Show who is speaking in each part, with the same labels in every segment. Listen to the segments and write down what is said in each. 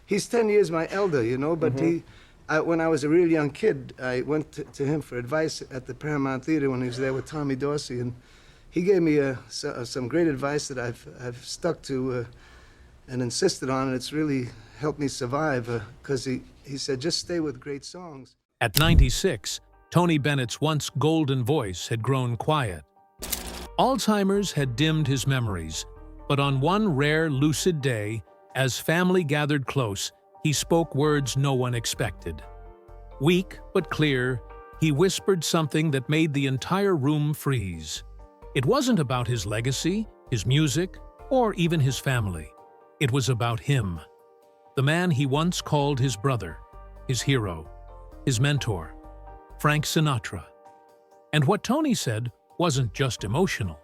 Speaker 1: He's 10 years my elder, you know, but when I was a real young kid, I went to him for advice at the Paramount Theater when he was there with Tommy Dorsey, and he gave me some great advice that I've stuck to and insisted on, and it's really helped me survive, because he said, just stay with great songs.
Speaker 2: At 96, Tony Bennett's once golden voice had grown quiet. Alzheimer's had dimmed his memories, but on one rare lucid day, as family gathered close, he spoke words no one expected. Weak but clear, he whispered something that made the entire room freeze. It wasn't about his legacy, his music, or even his family. It was about him, the man he once called his brother, his hero, his mentor, Frank Sinatra. And what Tony said wasn't just emotional.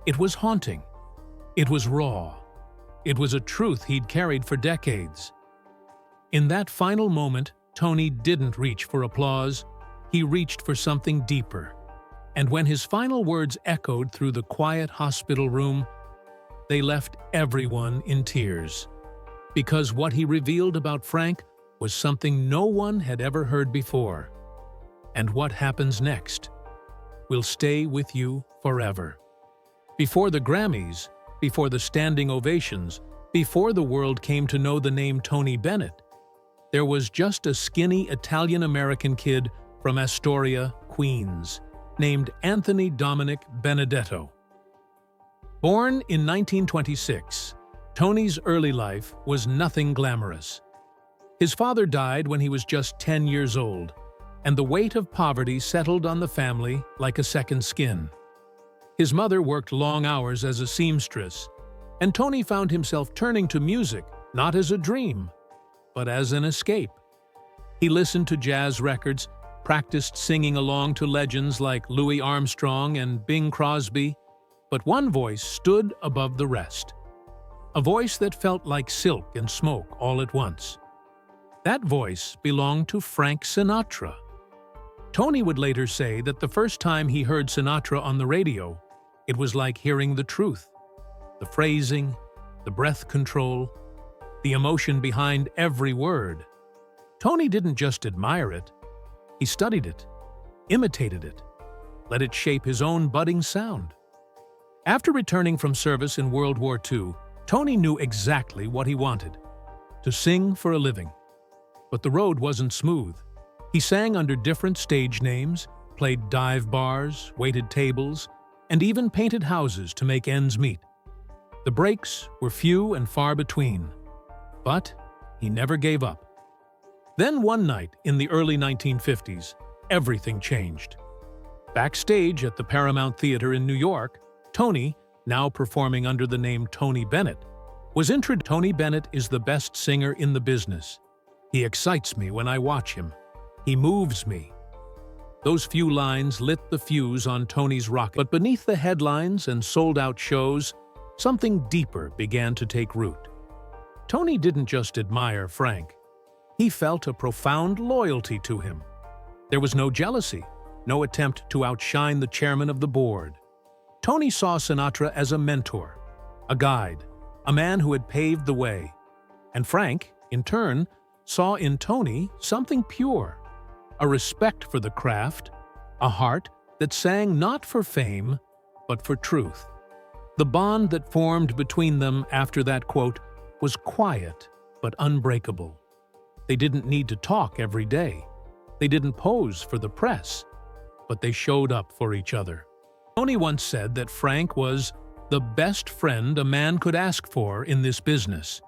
Speaker 2: It was haunting. It was raw. It was a truth he'd carried for decades. In that final moment, Tony didn't reach for applause. He reached for something deeper. And when his final words echoed through the quiet hospital room, they left everyone in tears. Because what he revealed about Frank was something no one had ever heard before. And what happens next will stay with you forever. Before the Grammys, before the standing ovations, before the world came to know the name Tony Bennett, there was just a skinny Italian-American kid from Astoria, Queens, named Anthony Dominic Benedetto. Born in 1926, Tony's early life was nothing glamorous. His father died when he was just 10 years old, and the weight of poverty settled on the family like a second skin. His mother worked long hours as a seamstress, and Tony found himself turning to music not as a dream, but as an escape. He listened to jazz records, practiced singing along to legends like Louis Armstrong and Bing Crosby, but one voice stood above the rest. A voice that felt like silk and smoke all at once. That voice belonged to Frank Sinatra. Tony would later say that the first time he heard Sinatra on the radio, it was like hearing the truth. The phrasing, the breath control, the emotion behind every word. Tony didn't just admire it. He studied it, imitated it, let it shape his own budding sound. After returning from service in World War II, Tony knew exactly what he wanted: to sing for a living. But the road wasn't smooth. He sang under different stage names, played dive bars, waited tables, and even painted houses to make ends meet. The breaks were few and far between, but he never gave up. Then one night in the early 1950s, everything changed. Backstage at the Paramount Theater in New York, Tony, now performing under the name Tony Bennett, was introduced. Tony Bennett is the best singer in the business. He excites me when I watch him. He moves me. Those few lines lit the fuse on Tony's rocket. But beneath the headlines and sold-out shows, something deeper began to take root. Tony didn't just admire Frank. He felt a profound loyalty to him. There was no jealousy, no attempt to outshine the chairman of the board. Tony saw Sinatra as a mentor, a guide, a man who had paved the way. And Frank, in turn, saw in Tony something pure, a respect for the craft, a heart that sang not for fame, but for truth. The bond that formed between them after that quote was quiet but unbreakable. They didn't need to talk every day. They didn't pose for the press, but they showed up for each other. Tony once said that Frank was the best friend a man could ask for in this business.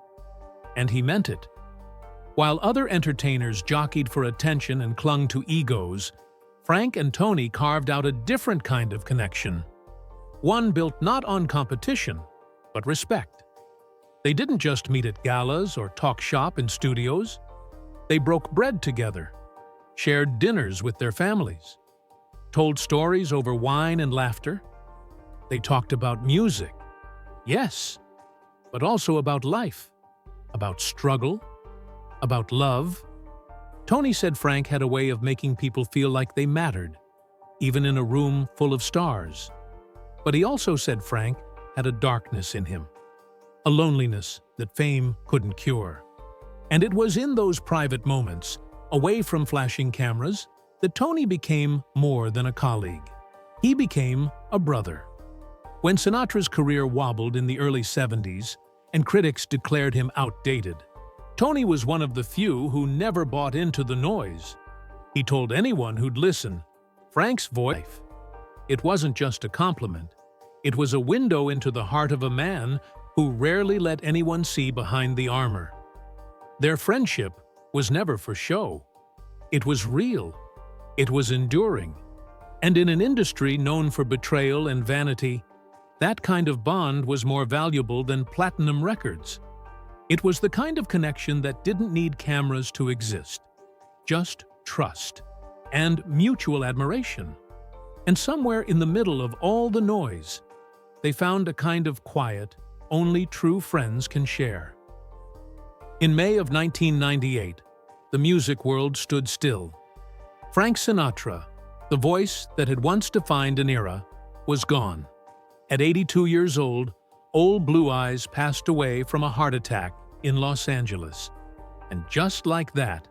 Speaker 2: And he meant it. While other entertainers jockeyed for attention and clung to egos, Frank and Tony carved out a different kind of connection. One built not on competition, but respect. They didn't just meet at galas or talk shop in studios. They broke bread together, shared dinners with their families, told stories over wine and laughter. They talked about music, yes, but also about life, about struggle, about love. Tony said Frank had a way of making people feel like they mattered, even in a room full of stars. But he also said Frank had a darkness in him, a loneliness that fame couldn't cure. And it was in those private moments, away from flashing cameras, that Tony became more than a colleague. He became a brother. When Sinatra's career wobbled in the early 70s and critics declared him outdated, Tony was one of the few who never bought into the noise. He told anyone who'd listen, Frank's voice. It wasn't just a compliment. It was a window into the heart of a man who rarely let anyone see behind the armor. Their friendship was never for show. It was real. It was enduring. And in an industry known for betrayal and vanity, that kind of bond was more valuable than platinum records. It was the kind of connection that didn't need cameras to exist. Just trust and mutual admiration. And somewhere in the middle of all the noise, they found a kind of quiet only true friends can share. In May of 1998, the music world stood still. Frank Sinatra, the voice that had once defined an era, was gone. At 82 years old, Old Blue Eyes passed away from a heart attack in Los Angeles. And just like that,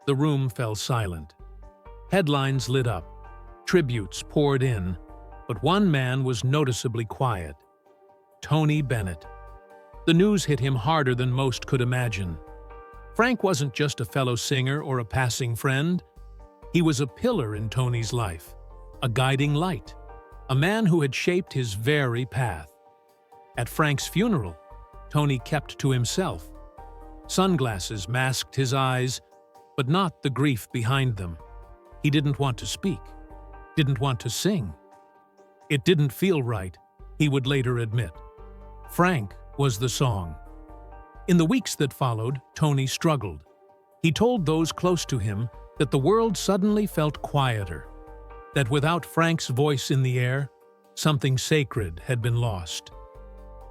Speaker 2: the room fell silent. Headlines lit up, tributes poured in, but one man was noticeably quiet: Tony Bennett. The news hit him harder than most could imagine. Frank wasn't just a fellow singer or a passing friend. He was a pillar in Tony's life, a guiding light, a man who had shaped his very path. At Frank's funeral, Tony kept to himself. Sunglasses masked his eyes, but not the grief behind them. He didn't want to speak, didn't want to sing. It didn't feel right, he would later admit. Frank was the song. In the weeks that followed, Tony struggled. He told those close to him that the world suddenly felt quieter, that without Frank's voice in the air, something sacred had been lost.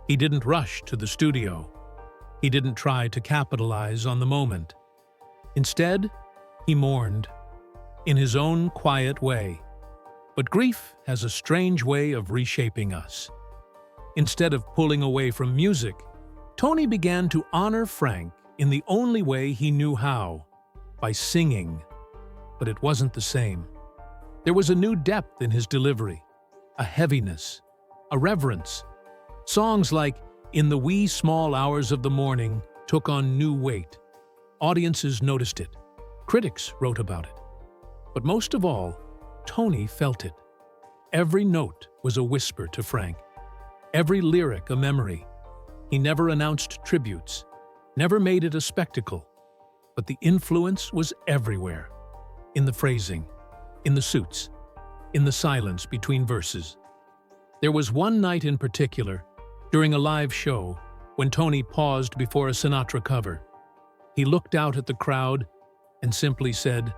Speaker 2: He didn't rush to the studio. He didn't try to capitalize on the moment. Instead, he mourned, in his own quiet way. But grief has a strange way of reshaping us. Instead of pulling away from music, Tony began to honor Frank in the only way he knew how, by singing. But it wasn't the same. There was a new depth in his delivery, a heaviness, a reverence. Songs like "In the Wee Small Hours of the Morning" took on new weight. Audiences noticed it. Critics wrote about it. But most of all, Tony felt it. Every note was a whisper to Frank. Every lyric a memory. He never announced tributes, never made it a spectacle. But the influence was everywhere. In the phrasing, in the suits, in the silence between verses. There was one night in particular, during a live show, when Tony paused before a Sinatra cover. He looked out at the crowd and simply said,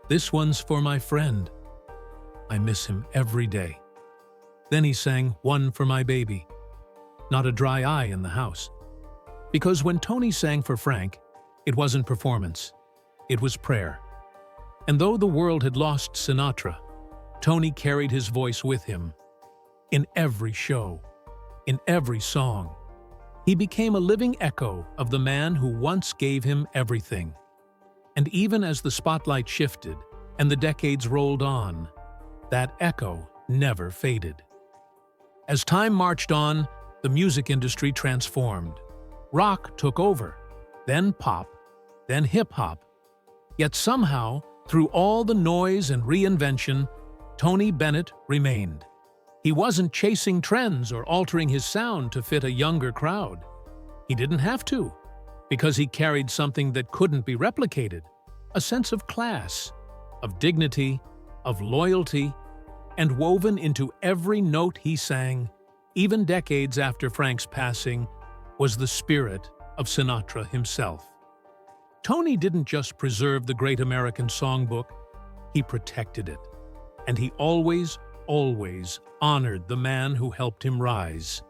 Speaker 2: "This one's for my friend. I miss him every day." Then he sang "One for My Baby." Not a dry eye in the house. Because when Tony sang for Frank, it wasn't performance. It was prayer. And though the world had lost Sinatra, Tony carried his voice with him. In every show, in every song, he became a living echo of the man who once gave him everything. And even as the spotlight shifted and the decades rolled on, that echo never faded. As time marched on, the music industry transformed. Rock took over, then pop, then hip-hop. Yet somehow, through all the noise and reinvention, Tony Bennett remained. He wasn't chasing trends or altering his sound to fit a younger crowd. He didn't have to, because he carried something that couldn't be replicated, a sense of class, of dignity, of loyalty, and woven into every note he sang, even decades after Frank's passing, was the spirit of Sinatra himself. Tony didn't just preserve the great American songbook, he protected it. And he always, always honored the man who helped him rise.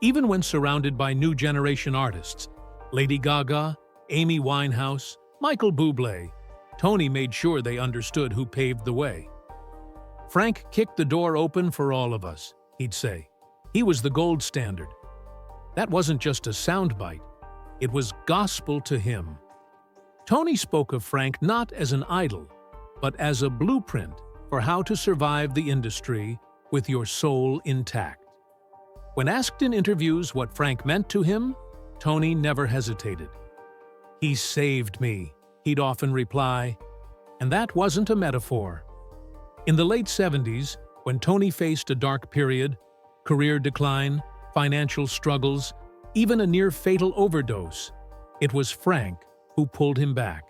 Speaker 2: Even when surrounded by new generation artists, Lady Gaga, Amy Winehouse, Michael Bublé, Tony made sure they understood who paved the way. "Frank kicked the door open for all of us," he'd say. "He was the gold standard." That wasn't just a soundbite. It was gospel to him. Tony spoke of Frank not as an idol, but as a blueprint for how to survive the industry with your soul intact. When asked in interviews what Frank meant to him, Tony never hesitated. "He saved me," he'd often reply, and that wasn't a metaphor. In the late 70s, when Tony faced a dark period, career decline, financial struggles, even a near-fatal overdose, it was Frank who pulled him back.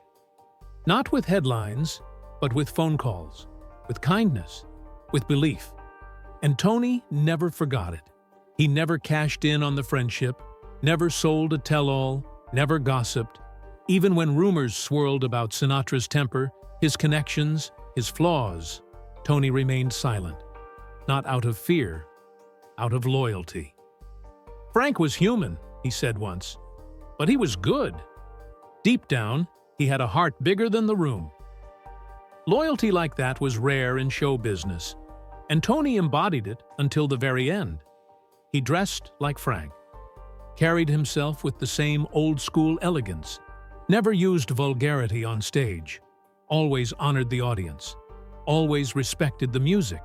Speaker 2: Not with headlines, but with phone calls, with kindness, with belief. And Tony never forgot it. He never cashed in on the friendship, never sold a tell-all, never gossiped. Even when rumors swirled about Sinatra's temper, his connections, his flaws, Tony remained silent. Not out of fear, out of loyalty. "Frank was human," he said once, "but he was good. Deep down, he had a heart bigger than the room." Loyalty like that was rare in show business, and Tony embodied it until the very end. He dressed like Frank, carried himself with the same old-school elegance, never used vulgarity on stage, always honored the audience, always respected the music.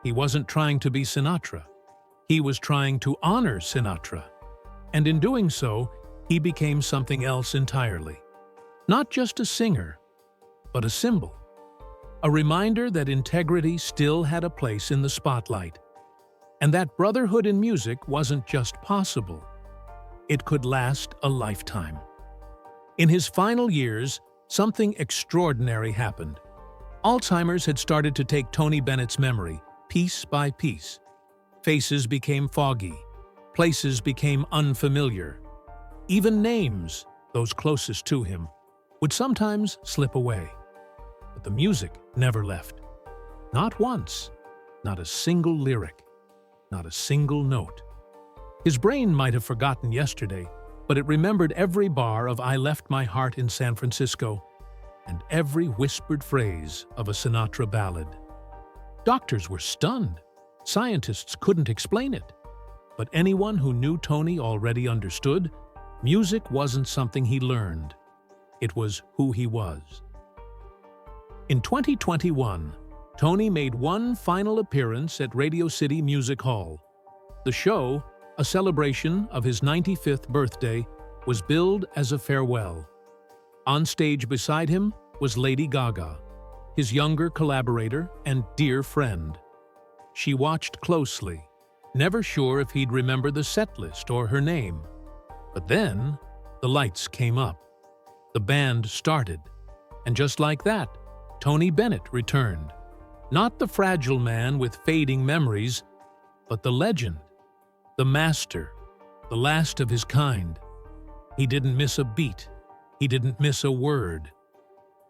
Speaker 2: He wasn't trying to be Sinatra. He was trying to honor Sinatra. And in doing so, he became something else entirely. Not just a singer, but a symbol. A reminder that integrity still had a place in the spotlight. And that brotherhood in music wasn't just possible. It could last a lifetime. In his final years, something extraordinary happened. Alzheimer's had started to take Tony Bennett's memory, piece by piece. Faces became foggy. Places became unfamiliar. Even names, those closest to him, would sometimes slip away. But the music never left. Not once. Not a single lyric. Not a single note. His brain might have forgotten yesterday, but it remembered every bar of "I Left My Heart in San Francisco" and every whispered phrase of a Sinatra ballad. Doctors were stunned. Scientists couldn't explain it. But anyone who knew Tony already understood, music wasn't something he learned. It was who he was. In 2021, Tony made one final appearance at Radio City Music Hall. The show, a celebration of his 95th birthday, was billed as a farewell. On stage beside him was Lady Gaga, his younger collaborator and dear friend. She watched closely, never sure if he'd remember the set list or her name. But then, the lights came up. The band started. And just like that, Tony Bennett returned. Not the fragile man with fading memories, but the legend, the master, the last of his kind. He didn't miss a beat. He didn't miss a word.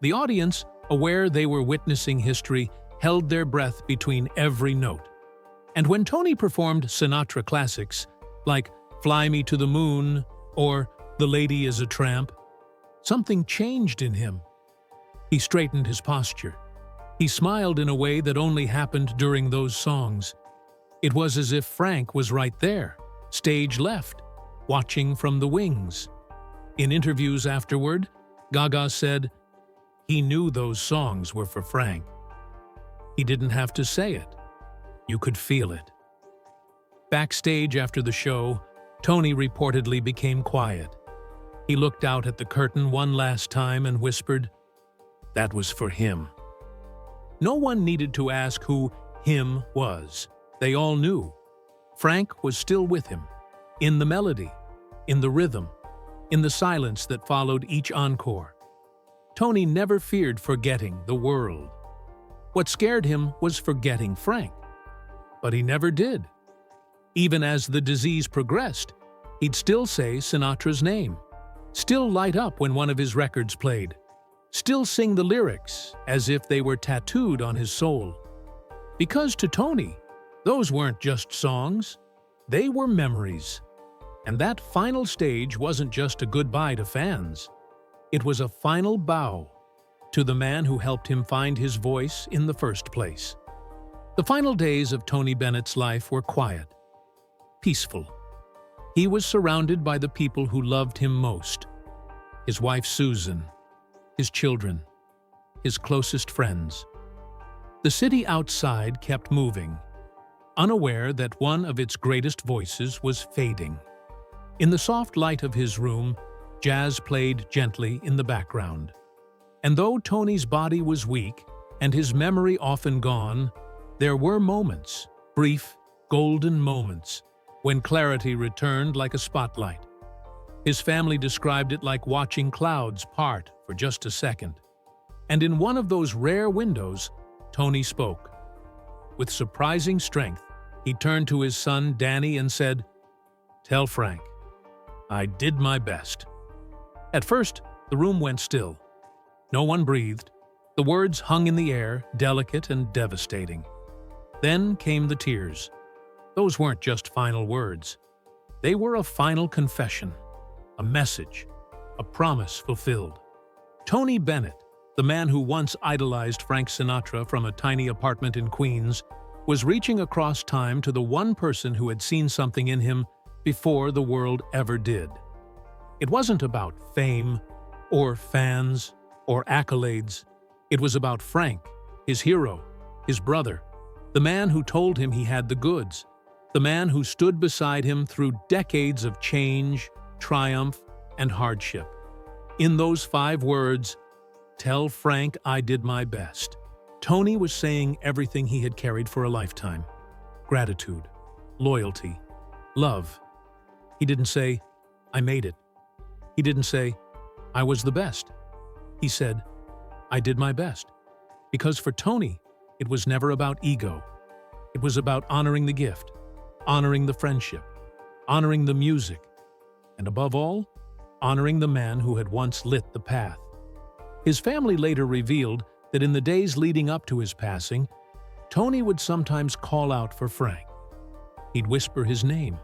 Speaker 2: The audience, aware they were witnessing history, held their breath between every note. And when Tony performed Sinatra classics, like "Fly Me to the Moon" or "The Lady is a Tramp," something changed in him. He straightened his posture. He smiled in a way that only happened during those songs. It was as if Frank was right there, stage left, watching from the wings. In interviews afterward, Gaga said, "He knew those songs were for Frank." He didn't have to say it. You could feel it. Backstage after the show, Tony reportedly became quiet. He looked out at the curtain one last time and whispered, "That was for him." No one needed to ask who him was. They all knew. Frank was still with him, in the melody, in the rhythm, in the silence that followed each encore. Tony never feared forgetting the world. What scared him was forgetting Frank. But he never did. Even as the disease progressed, he'd still say Sinatra's name, still light up when one of his records played, still sing the lyrics as if they were tattooed on his soul. Because to Tony, those weren't just songs, they were memories. And that final stage wasn't just a goodbye to fans. It was a final bow to the man who helped him find his voice in the first place. The final days of Tony Bennett's life were quiet, peaceful. He was surrounded by the people who loved him most: his wife Susan, his children, his closest friends. The city outside kept moving, unaware that one of its greatest voices was fading. In the soft light of his room, jazz played gently in the background. And though Tony's body was weak and his memory often gone, there were moments, brief, golden moments, when clarity returned like a spotlight. His family described it like watching clouds part for just a second. And in one of those rare windows, Tony spoke. With surprising strength, he turned to his son Danny and said, "Tell Frank, I did my best." At first, the room went still. No one breathed. The words hung in the air, delicate and devastating. Then came the tears. Those weren't just final words. They were a final confession, a message, a promise fulfilled. Tony Bennett, the man who once idolized Frank Sinatra from a tiny apartment in Queens, was reaching across time to the one person who had seen something in him before the world ever did. It wasn't about fame, or fans, or accolades. It was about Frank, his hero, his brother, the man who told him he had the goods, the man who stood beside him through decades of change, triumph, and hardship. In those 5 words, "Tell Frank I did my best," Tony was saying everything he had carried for a lifetime: gratitude, loyalty, love. He didn't say, "I made it." He didn't say, "I was the best." He said, "I did my best." Because for Tony, it was never about ego. It was about honoring the gift, honoring the friendship, honoring the music, and above all, honoring the man who had once lit the path. His family later revealed that in the days leading up to his passing, Tony would sometimes call out for Frank. He'd whisper his name.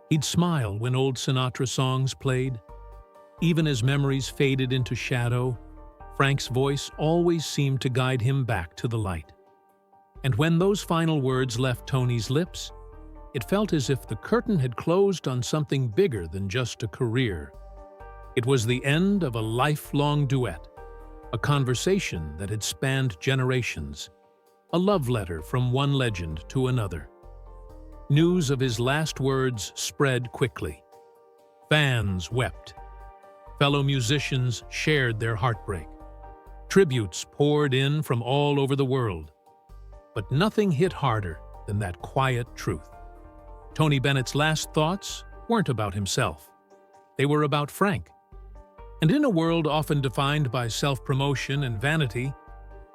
Speaker 2: He'd smile when old Sinatra songs played. Even as memories faded into shadow, Frank's voice always seemed to guide him back to the light. And when those final words left Tony's lips, it felt as if the curtain had closed on something bigger than just a career. It was the end of a lifelong duet, a conversation that had spanned generations, a love letter from one legend to another. News of his last words spread quickly. Fans wept. Fellow musicians shared their heartbreak. Tributes poured in from all over the world. But nothing hit harder than that quiet truth. Tony Bennett's last thoughts weren't about himself. They were about Frank. And in a world often defined by self-promotion and vanity,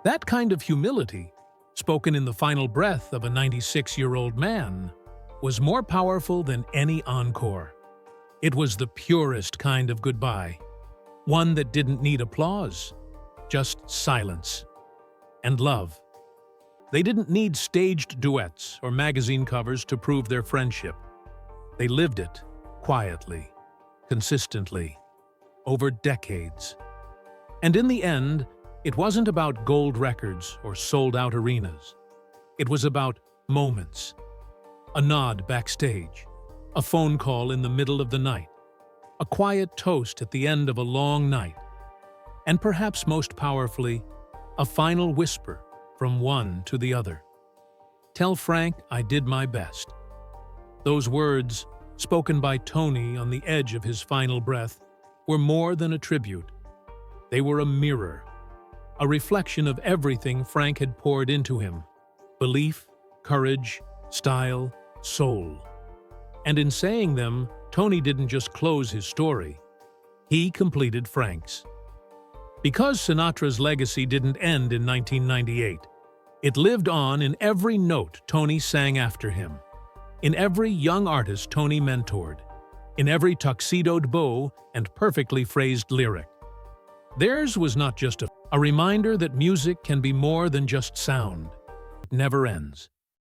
Speaker 2: that kind of humility, spoken in the final breath of a 96-year-old man, was more powerful than any encore. It was the purest kind of goodbye, one that didn't need applause, just silence and love. They didn't need staged duets or magazine covers to prove their friendship. They lived it quietly, consistently, over decades. And in the end, it wasn't about gold records or sold-out arenas. It was about moments. A nod backstage, a phone call in the middle of the night, a quiet toast at the end of a long night, and perhaps most powerfully, a final whisper from one to the other. "Tell Frank I did my best." Those words, spoken by Tony on the edge of his final breath, were more than a tribute. They were a mirror, a reflection of everything Frank had poured into him: belief, courage, style, soul. And in saying them, Tony didn't just close his story. He completed Frank's. Because Sinatra's legacy didn't end in 1998, it lived on in every note Tony sang after him, in every young artist Tony mentored, in every tuxedoed bow and perfectly phrased lyric. Theirs was not just a reminder that music can be more than just sound. It never ends.